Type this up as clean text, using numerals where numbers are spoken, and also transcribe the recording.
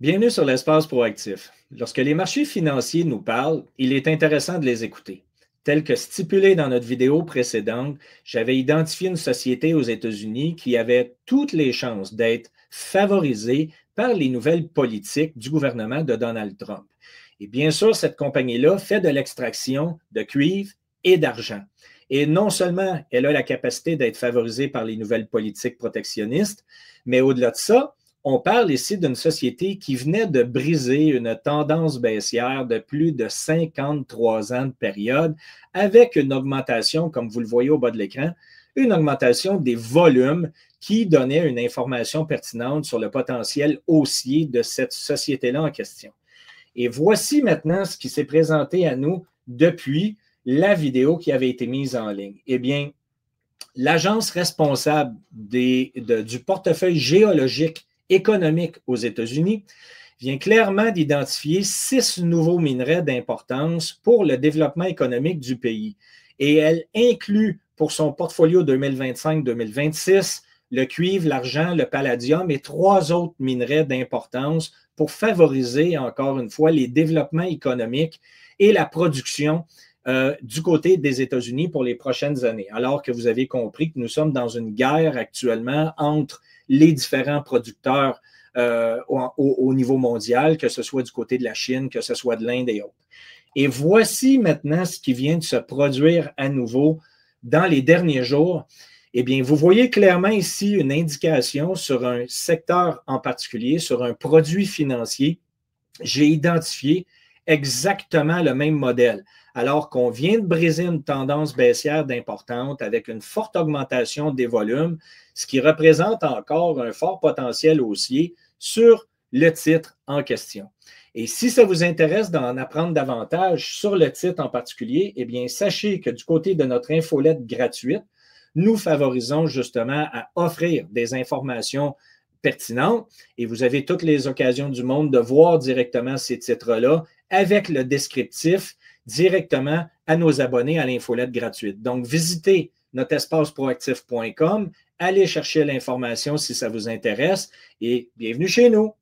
Bienvenue sur l'espace proactif. Lorsque les marchés financiers nous parlent, il est intéressant de les écouter. Tel que stipulé dans notre vidéo précédente, j'avais identifié une société aux États-Unis qui avait toutes les chances d'être favorisée par les nouvelles politiques du gouvernement de Donald Trump. Et bien sûr, cette compagnie-là fait de l'extraction de cuivre et d'argent. Et non seulement elle a la capacité d'être favorisée par les nouvelles politiques protectionnistes, mais au-delà de ça, on parle ici d'une société qui venait de briser une tendance baissière de plus de 53 ans de période avec une augmentation, comme vous le voyez au bas de l'écran, une augmentation des volumes qui donnait une information pertinente sur le potentiel haussier de cette société-là en question. Et voici maintenant ce qui s'est présenté à nous depuis la vidéo qui avait été mise en ligne. Eh bien, l'agence responsable du portefeuille géologique économique aux États-Unis vient clairement d'identifier 6 nouveaux minerais d'importance pour le développement économique du pays. Et elle inclut pour son portfolio 2025-2026 le cuivre, l'argent, le palladium et 3 autres minerais d'importance pour favoriser, encore une fois, les développements économiques et la production du côté des États-Unis pour les prochaines années. Alors que vous avez compris que nous sommes dans une guerre actuellement entre les différents producteurs au niveau mondial, que ce soit du côté de la Chine, que ce soit de l'Inde et autres. Et voici maintenant ce qui vient de se produire à nouveau dans les derniers jours. Eh bien, vous voyez clairement ici une indication sur un secteur en particulier, sur un produit financier. J'ai identifié exactement le même modèle. Alors qu'on vient de briser une tendance baissière d'importante avec une forte augmentation des volumes, ce qui représente encore un fort potentiel haussier sur le titre en question. Et si ça vous intéresse d'en apprendre davantage sur le titre en particulier, eh bien, sachez que du côté de notre infolette gratuite, nous favorisons justement à offrir des informations pertinentes et vous avez toutes les occasions du monde de voir directement ces titres-là avec le descriptif directement à nos abonnés à l'infolette gratuite. Donc, visitez notre espaceproactif.com, allez chercher l'information si ça vous intéresse et bienvenue chez nous.